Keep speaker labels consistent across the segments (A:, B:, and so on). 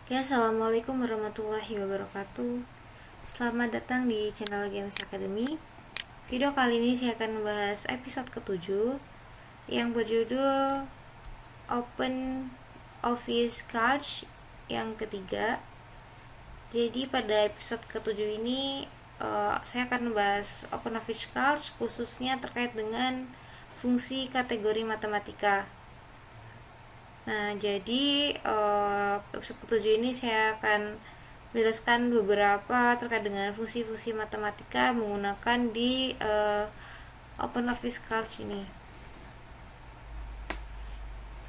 A: Oke, assalamualaikum warahmatullahi wabarakatuh. Selamat datang di channel Games Academy. Video kali ini saya akan membahas episode ke-7 yang berjudul Open Office Calc yang ketiga. Jadi pada episode ke-7 ini saya akan membahas Open Office Calc khususnya terkait dengan fungsi kategori matematika. Nah, jadi episode ke-7 ini saya akan menjelaskan beberapa terkait dengan fungsi-fungsi matematika menggunakan di Open Office Calc ini.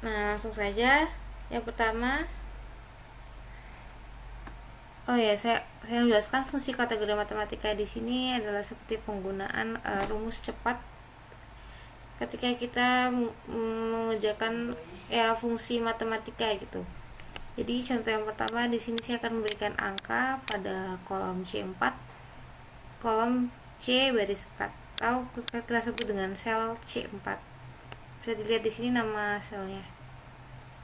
A: Nah, langsung saja. Yang pertama, saya menjelaskan fungsi kategori matematika di sini adalah seperti penggunaan rumus cepat ketika kita mengerjakan fungsi matematika gitu. Jadi contoh yang pertama di sini saya akan memberikan angka pada kolom C4, kolom C baris 4 atau kita sebut dengan sel C4. Bisa dilihat di sini nama selnya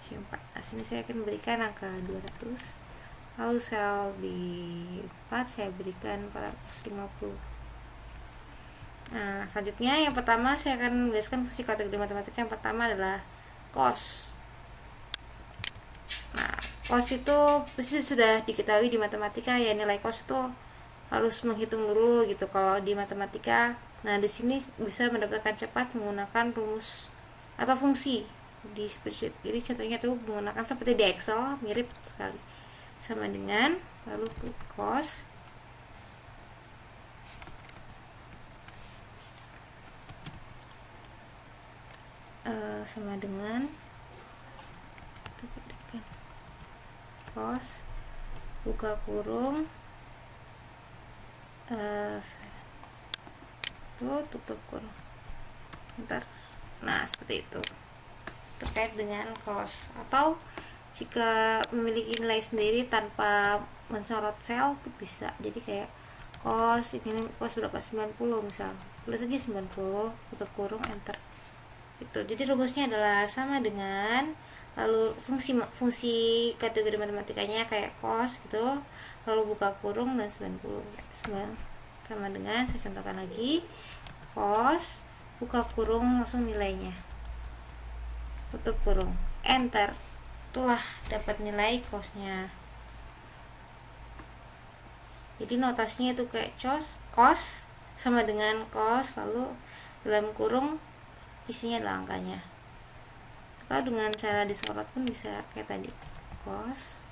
A: C4. Nah, sini saya akan berikan angka 200. Lalu sel di 4 saya berikan 450. Nah, selanjutnya yang pertama saya akan menjelaskan fungsi kategori matematika. Yang pertama adalah cos. Nah, cos itu pasti sudah diketahui di matematika ya, nilai cos itu harus menghitung dulu gitu kalau di matematika. Nah, di sini bisa mendapatkan cepat menggunakan rumus atau fungsi di spreadsheet. Jadi contohnya tuh menggunakan seperti di Excel, mirip sekali. Sama dengan lalu cos sama dengan cos buka kurung tutup kurung. Nah, seperti itu terkait dengan cos. Atau jika memiliki nilai sendiri tanpa mensorot sel bisa. Jadi kayak cos ini cos berapa, 90 misal, tulis aja 90 tutup kurung enter. Itu jadi rumusnya adalah sama dengan, lalu fungsi kategori matematikanya kayak cos gitu, lalu buka kurung dan 90 sama dengan, saya contohkan lagi, cos buka kurung langsung nilainya, tutup kurung enter, itulah dapat nilai cosnya. Jadi notasinya itu kayak cos sama dengan cos, lalu dalam kurung isinya adalah angkanya. Atau dengan cara disorot pun bisa kayak tadi, cos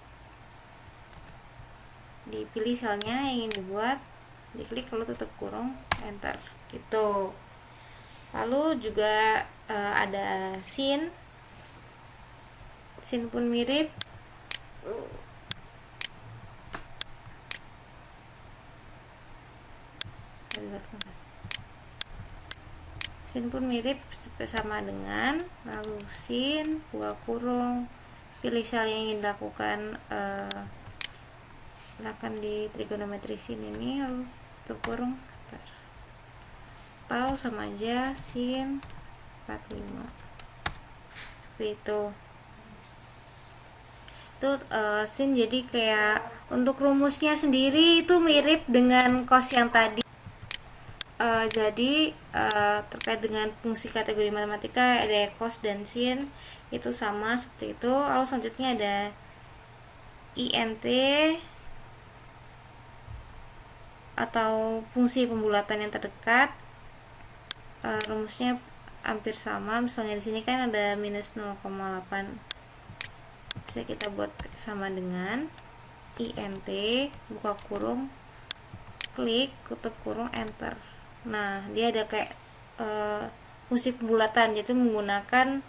A: dipilih selnya yang ingin dibuat, diklik lalu tutup kurung enter gitu. Lalu juga ada sin pun mirip. Sin pun mirip sama dengan, lalu sin buka kurung, pilih sel yang ingin dilakukan di trigonometri sin ini, lalu tutup kurung atau sama aja sin 45 seperti itu. Itu sin, jadi kayak untuk rumusnya sendiri itu mirip dengan cos yang tadi. Jadi terkait dengan fungsi kategori matematika ada cos dan sin itu sama seperti itu. Lalu selanjutnya ada int atau fungsi pembulatan yang terdekat. Rumusnya hampir sama. Misalnya di sini kan ada minus 0,8, bisa kita buat sama dengan int buka kurung klik tutup kurung enter. Nah, dia ada kayak fungsi pembulatan, yaitu menggunakan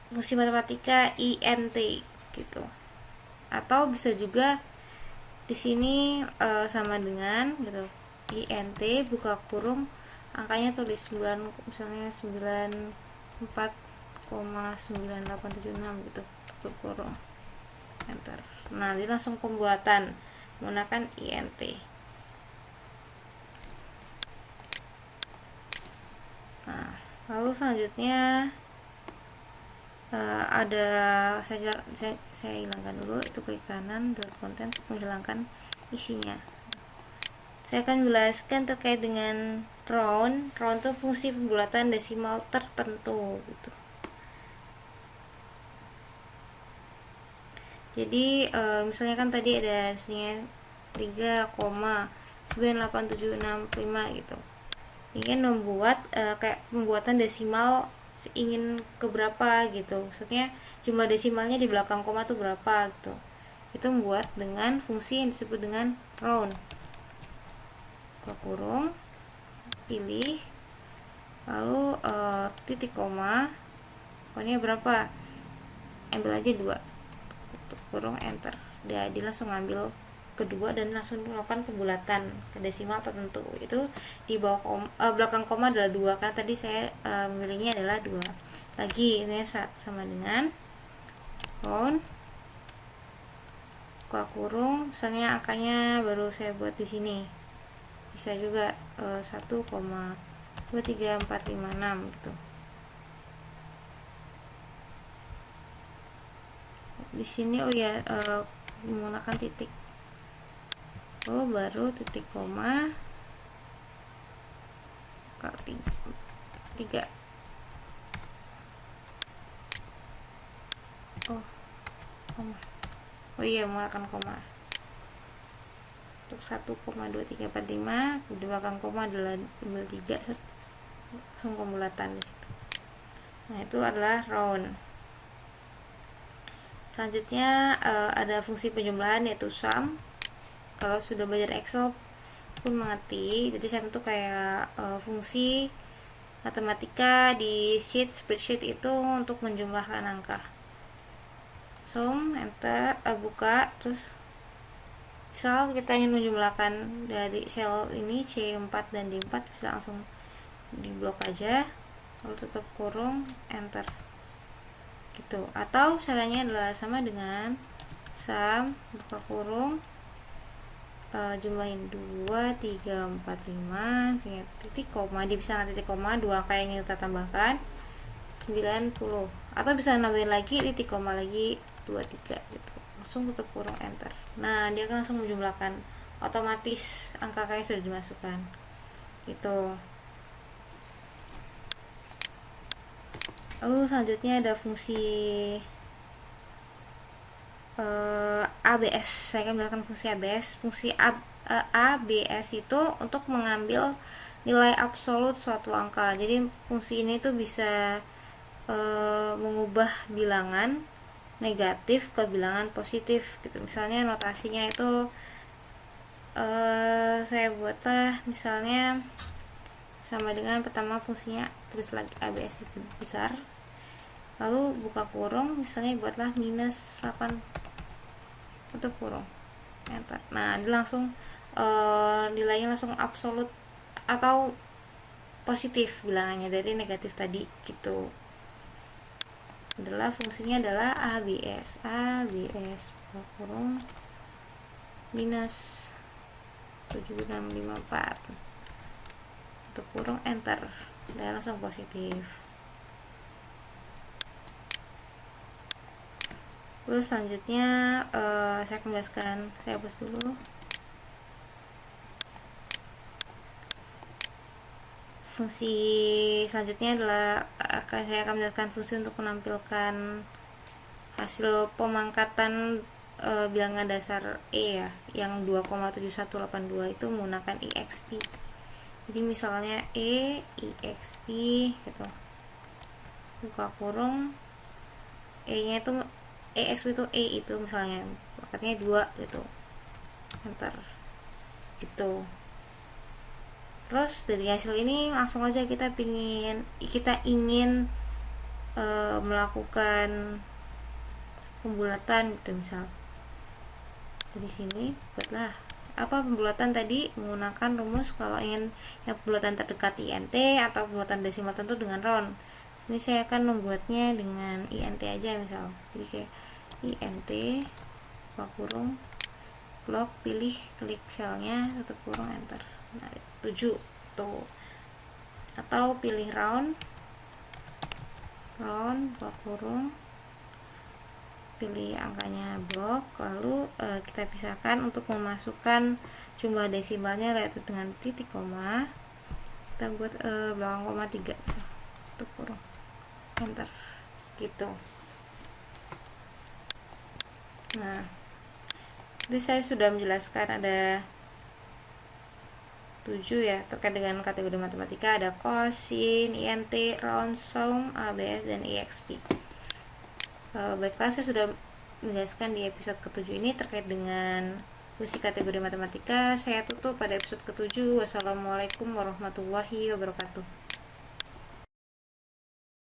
A: fungsi matematika int gitu. Atau bisa juga di sini sama dengan gitu, int buka kurung angkanya tulis 9, misalnya 94,9876 gitu, tutup kurung enter. Nah, ini langsung pembuatan menggunakan int. Nah, lalu selanjutnya ada saya hilangkan dulu, itu klik kanan delete konten untuk menghilangkan isinya. Saya akan jelaskan terkait dengan round. Round itu fungsi pembulatan desimal tertentu gitu. Jadi misalnya kan tadi ada misalnya 3,98765 gitu. Ingin membuat kayak pembuatan desimal ingin ke berapa gitu. Maksudnya jumlah desimalnya di belakang koma tuh berapa gitu. Itu membuat dengan fungsi yang disebut dengan round. Buka kurung, pilih, lalu titik koma, pokoknya berapa? Ambil aja 2. Kurung enter, dia langsung ngambil kedua dan langsung melakukan pembulatan ke desimal tertentu. Itu di bawah belakang koma adalah 2 karena tadi saya memilihnya adalah 2. Lagi ini sama dengan round, buka kurung, misalnya angkanya baru saya buat di sini, bisa juga 1,23456 gitu. Di sini menggunakan titik, baru titik koma, 3 koma, menggunakan koma untuk 1,2345, di belakang koma adalah ambil 3, langsung pembulatan di situ. Nah, itu adalah round. Selanjutnya ada fungsi penjumlahan yaitu sum. Kalau sudah belajar Excel pun mengerti. Jadi sum itu kayak fungsi matematika di spreadsheet itu untuk menjumlahkan angka. Sum, enter, buka, terus misal kita ingin menjumlahkan dari sel ini C4 dan D4, bisa langsung diblok aja, lalu tutup kurung, enter gitu. Atau caranya adalah sama dengan sum, buka kurung, jumlahin 2, 3, 4, 5, titik koma, dia bisa titik koma, 2 angka yang kita tambahkan 90, atau bisa nambahin lagi titik koma lagi 2, 3 gitu, langsung tutup kurung, enter. Nah, dia akan langsung menjumlahkan otomatis angka-angka yang sudah dimasukkan gitu. Lalu selanjutnya ada fungsi ABS. Saya akan menggunakan fungsi ABS. Fungsi ABS itu untuk mengambil nilai absolut suatu angka. Jadi fungsi ini tuh bisa mengubah bilangan negatif ke bilangan positif gitu. Misalnya notasinya itu saya buatlah misalnya sama dengan pertama fungsinya, terus lagi ABS besar, lalu buka kurung, misalnya buatlah minus 8, tutup kurung, enter. Nah, dia langsung nilainya langsung absolut atau positif bilangannya dari negatif tadi gitu. Adalah fungsinya adalah ABS buka kurung minus 7654, tutup kurung, enter, dan langsung positif. Terus selanjutnya saya akan jelaskan, saya hapus dulu. Fungsi selanjutnya adalah saya akan menjelaskan fungsi untuk menampilkan hasil pemangkatan bilangan dasar E ya, yang 2,7182 itu menggunakan EXP. Jadi misalnya EXP gitu, buka kurung, E-nya itu EXP itu E itu misalnya pangkatnya 2 gitu, enter gitu. Terus dari hasil ini langsung aja kita ingin melakukan pembulatan gitu, misal dari sini buatlah apa pembulatan tadi menggunakan rumus. Kalau ingin yang pembulatan terdekat INT atau pembulatan desimal tentu dengan round. Ini saya akan membuatnya dengan INT aja misal. Jadi kayak INT buka kurung, blok, pilih, klik selnya, tutup kurung, enter. Nah, 7 tuh. Atau pilih round, round buka kurung, pilih angkanya blok, lalu kita pisahkan untuk memasukkan jumlah desimalnya, yaitu dengan titik koma. Kita buat belakang koma 3 tutup kurung, enter gitu. Nah, jadi saya sudah menjelaskan ada 7 ya terkait dengan kategori matematika, ada cosin, int, round, sum, abs, dan exp. Baiklah, saya sudah menjelaskan di episode ke-7 ini terkait dengan fungsi kategori matematika. Saya tutup pada episode ke-7. Wassalamualaikum warahmatullahi wabarakatuh.